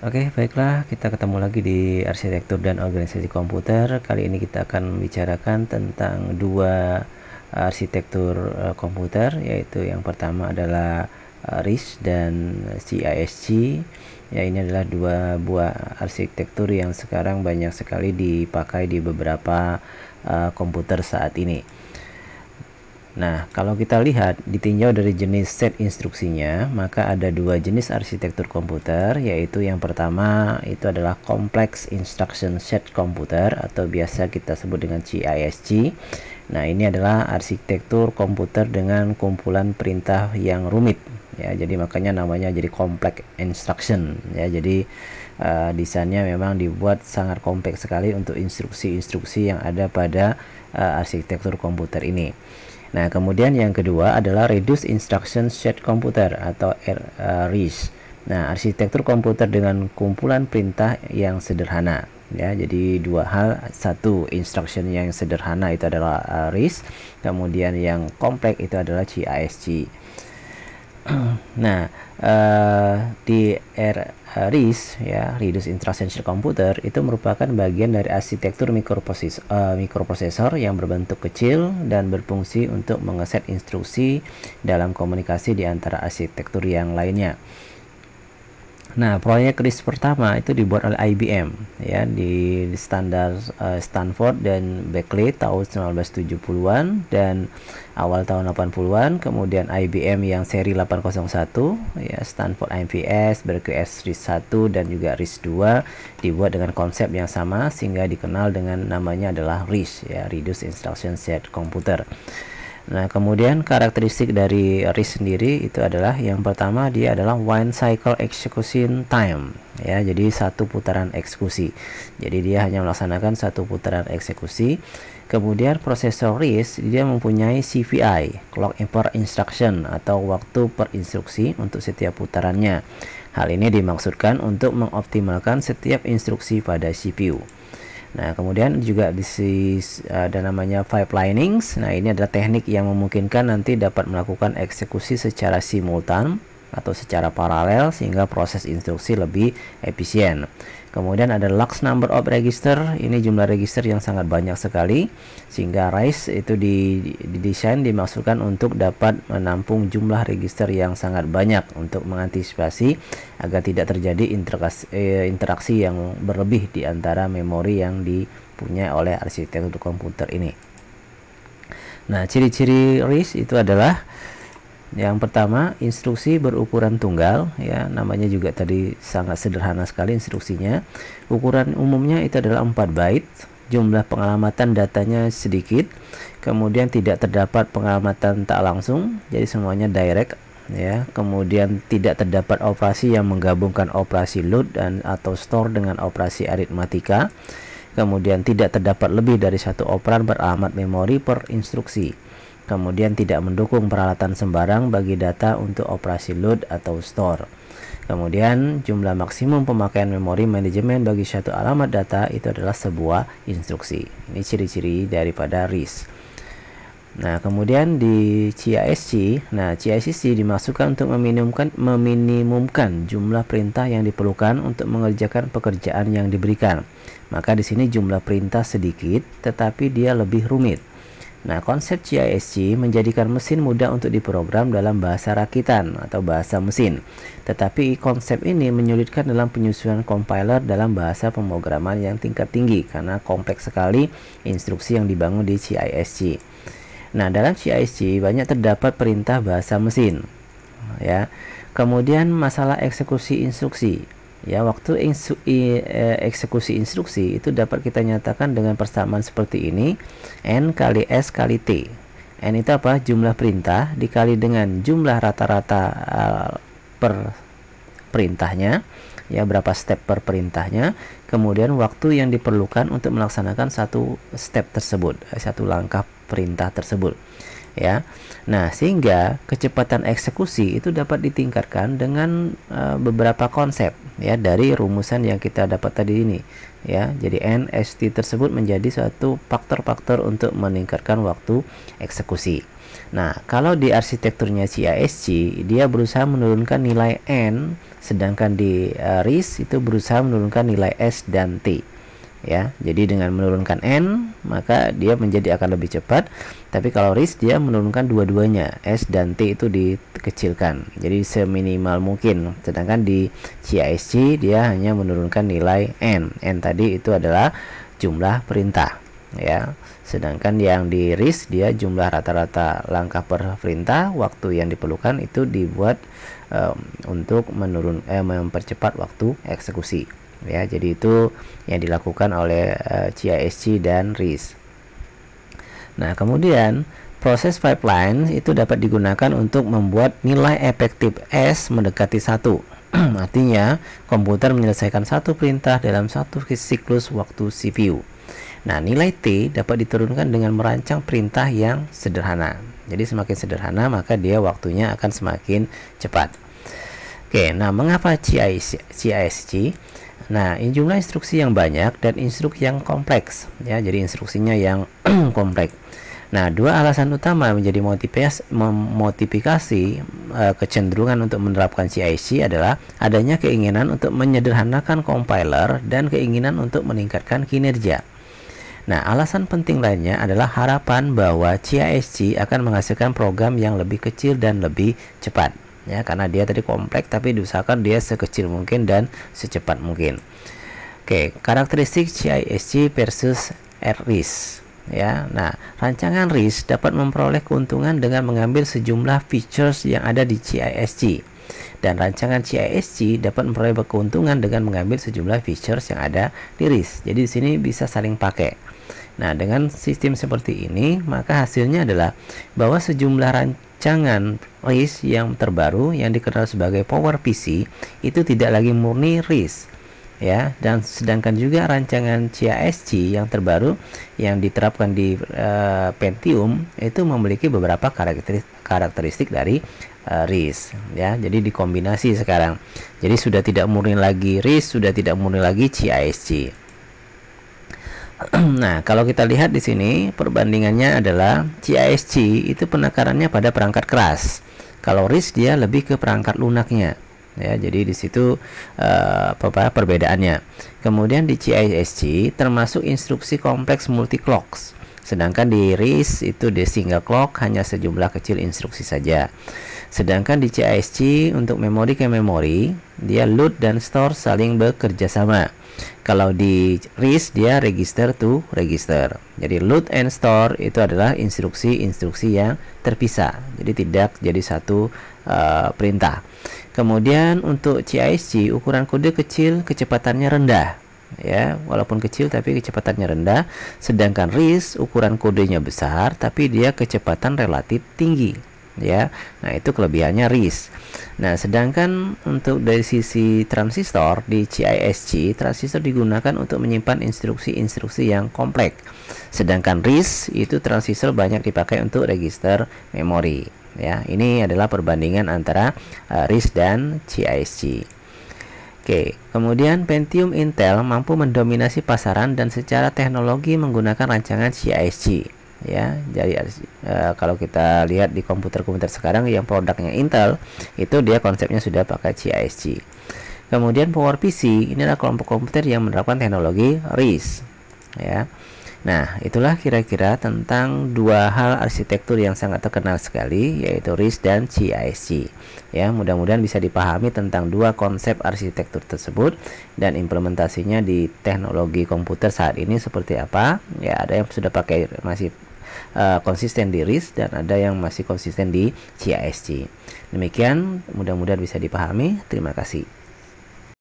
Oke, baiklah, kita ketemu lagi di arsitektur dan organisasi komputer. Kali ini kita akan membicarakan tentang dua arsitektur komputer, yaitu yang pertama adalah RISC dan CISC. Ya, ini adalah dua buah arsitektur yang sekarang banyak sekali dipakai di beberapa komputer saat ini. Nah, kalau kita lihat ditinjau dari jenis set instruksinya, maka ada dua jenis arsitektur komputer, yaitu yang pertama itu adalah Complex Instruction Set Computer atau biasa kita sebut dengan CISC. Nah, ini adalah arsitektur komputer dengan kumpulan perintah yang rumit. Ya, jadi makanya namanya jadi Complex Instruction. Ya, jadi desainnya memang dibuat sangat kompleks sekali untuk instruksi-instruksi yang ada pada arsitektur komputer ini. Nah, kemudian yang kedua adalah Reduced Instruction Set Computer atau RISC. Nah, arsitektur komputer dengan kumpulan perintah yang sederhana. Ya, jadi dua hal, satu instruction yang sederhana itu adalah RISC, kemudian yang kompleks itu adalah CISC. Nah, di RISC ya, Reduced Instruction Set Computer itu merupakan bagian dari arsitektur mikroprosesor yang berbentuk kecil dan berfungsi untuk mengeset instruksi dalam komunikasi di antara arsitektur yang lainnya. Nah, proyek RISC pertama itu dibuat oleh IBM ya di standar Stanford dan Berkeley tahun 1970-an dan awal tahun 80-an. Kemudian IBM yang seri 801 ya, Stanford MVS, Berkeley RISC 1 dan juga RISC 2 dibuat dengan konsep yang sama sehingga dikenal dengan namanya adalah RISC ya, Reduced Instruction Set Computer. Nah, kemudian karakteristik dari RISC sendiri itu adalah yang pertama dia adalah one cycle execution time ya, jadi satu putaran eksekusi. Jadi dia hanya melaksanakan satu putaran eksekusi. Kemudian prosesor RISC dia mempunyai CPI, clock per instruction atau waktu per instruksi untuk setiap putarannya. Hal ini dimaksudkan untuk mengoptimalkan setiap instruksi pada CPU. Nah, kemudian juga ada namanya pipelinings. Nah, ini adalah teknik yang memungkinkan nanti dapat melakukan eksekusi secara simultan atau secara paralel sehingga proses instruksi lebih efisien. Kemudian ada large number of register. Ini jumlah register yang sangat banyak sekali sehingga RISC itu didesain dimaksudkan untuk dapat menampung jumlah register yang sangat banyak untuk mengantisipasi agar tidak terjadi interaksi yang berlebih di antara memori yang dipunyai oleh arsitektur komputer ini. Nah, ciri-ciri RISC itu adalah yang pertama, instruksi berukuran tunggal ya, namanya juga tadi sangat sederhana sekali instruksinya. Ukuran umumnya itu adalah 4 byte. Jumlah pengalamatan datanya sedikit. Kemudian tidak terdapat pengalamatan tak langsung, jadi semuanya direct ya. Kemudian tidak terdapat operasi yang menggabungkan operasi load dan atau store dengan operasi aritmatika. Kemudian tidak terdapat lebih dari satu operan beralamat memori per instruksi. Kemudian tidak mendukung peralatan sembarang bagi data untuk operasi load atau store. Kemudian jumlah maksimum pemakaian memori manajemen bagi suatu alamat data itu adalah sebuah instruksi. Ini ciri-ciri daripada RISC. Nah, kemudian di CISC, CISC dimaksudkan untuk meminimumkan jumlah perintah yang diperlukan untuk mengerjakan pekerjaan yang diberikan. Maka di sini jumlah perintah sedikit, tetapi dia lebih rumit. Nah, konsep CISC menjadikan mesin mudah untuk diprogram dalam bahasa rakitan atau bahasa mesin. Tetapi konsep ini menyulitkan dalam penyusunan compiler dalam bahasa pemrograman yang tingkat tinggi karena kompleks sekali instruksi yang dibangun di CISC. Nah, dalam CISC banyak terdapat perintah bahasa mesin. Ya. Kemudian masalah eksekusi instruksi. Ya, waktu eksekusi instruksi itu dapat kita nyatakan dengan persamaan seperti ini, N kali S kali T. N itu apa? Jumlah perintah dikali dengan jumlah rata-rata per perintahnya, ya, berapa step per perintahnya, kemudian waktu yang diperlukan untuk melaksanakan satu step tersebut, satu langkah perintah tersebut. Ya, nah sehingga kecepatan eksekusi itu dapat ditingkatkan dengan beberapa konsep ya dari rumusan yang kita dapat tadi ini ya. Jadi NST tersebut menjadi suatu faktor-faktor untuk meningkatkan waktu eksekusi. Nah, kalau di arsitekturnya CISC dia berusaha menurunkan nilai N sedangkan di RISC itu berusaha menurunkan nilai S dan T. Ya, jadi dengan menurunkan N maka dia menjadi akan lebih cepat, tapi kalau RISC dia menurunkan dua-duanya, S dan T itu dikecilkan jadi seminimal mungkin, sedangkan di CISC dia hanya menurunkan nilai N tadi itu adalah jumlah perintah ya, sedangkan yang di RISC dia jumlah rata-rata langkah per perintah, waktu yang diperlukan itu dibuat untuk mempercepat waktu eksekusi. Ya, jadi itu yang dilakukan oleh CISC dan RISC. Nah, kemudian proses pipeline itu dapat digunakan untuk membuat nilai efektif S mendekati 1. Artinya, komputer menyelesaikan satu perintah dalam satu siklus waktu CPU. Nah, nilai T dapat diturunkan dengan merancang perintah yang sederhana. Jadi semakin sederhana maka dia waktunya akan semakin cepat. Oke, nah mengapa CISC? Nah, jumlah instruksi yang banyak dan instruksi yang kompleks ya, jadi instruksinya yang kompleks. Nah, dua alasan utama menjadi motivasi kecenderungan untuk menerapkan CISC adalah adanya keinginan untuk menyederhanakan compiler dan keinginan untuk meningkatkan kinerja. Nah, alasan penting lainnya adalah harapan bahwa CISC akan menghasilkan program yang lebih kecil dan lebih cepat. Ya, karena dia tadi kompleks tapi diusahakan dia sekecil mungkin dan secepat mungkin. Oke, karakteristik CISC versus RISC ya. Nah, rancangan RISC dapat memperoleh keuntungan dengan mengambil sejumlah features yang ada di CISC, dan rancangan CISC dapat memperoleh keuntungan dengan mengambil sejumlah features yang ada di RISC. Jadi di sini bisa saling pakai. Nah, dengan sistem seperti ini maka hasilnya adalah bahwa sejumlah rancangan RISC yang terbaru yang dikenal sebagai PowerPC itu tidak lagi murni RISC ya, dan sedangkan juga rancangan CISC yang terbaru yang diterapkan di Pentium itu memiliki beberapa karakteristik dari RISC ya. Jadi dikombinasi sekarang. Jadi sudah tidak murni lagi RISC, sudah tidak murni lagi CISC. Nah, kalau kita lihat di sini perbandingannya adalah CISC itu penekarannya pada perangkat keras. Kalau RISC dia lebih ke perangkat lunaknya. Ya, jadi di situ perbedaannya. Kemudian di CISC termasuk instruksi kompleks multi clocks. Sedangkan di RISC itu di single clock hanya sejumlah kecil instruksi saja. Sedangkan di CISC untuk memori ke memori, dia load dan store saling bekerja sama. Kalau di RISC dia register to register. Jadi load and store itu adalah instruksi-instruksi yang terpisah. Jadi tidak jadi satu perintah. Kemudian untuk CISC ukuran kode kecil, kecepatannya rendah. Ya, walaupun kecil tapi kecepatannya rendah. Sedangkan RISC ukuran kodenya besar tapi dia kecepatan relatif tinggi. Ya, nah itu kelebihannya RISC. Nah, sedangkan untuk dari sisi transistor di CISC, transistor digunakan untuk menyimpan instruksi-instruksi yang kompleks. Sedangkan RISC itu transistor banyak dipakai untuk register memori. Ya, ini adalah perbandingan antara RISC dan CISC. Oke, kemudian Pentium Intel mampu mendominasi pasaran dan secara teknologi menggunakan rancangan CISC. Ya, jadi kalau kita lihat di komputer-komputer sekarang yang produknya Intel itu dia konsepnya sudah pakai CISC. Kemudian PowerPC ini adalah kelompok komputer yang menerapkan teknologi RISC. Ya, nah itulah kira-kira tentang dua hal arsitektur yang sangat terkenal sekali, yaitu RISC dan CISC. Ya, mudah-mudahan bisa dipahami tentang dua konsep arsitektur tersebut dan implementasinya di teknologi komputer saat ini seperti apa. Ya, ada yang sudah pakai masih konsisten di RISC dan ada yang masih konsisten di CISC. Demikian, mudah-mudahan bisa dipahami. Terima kasih.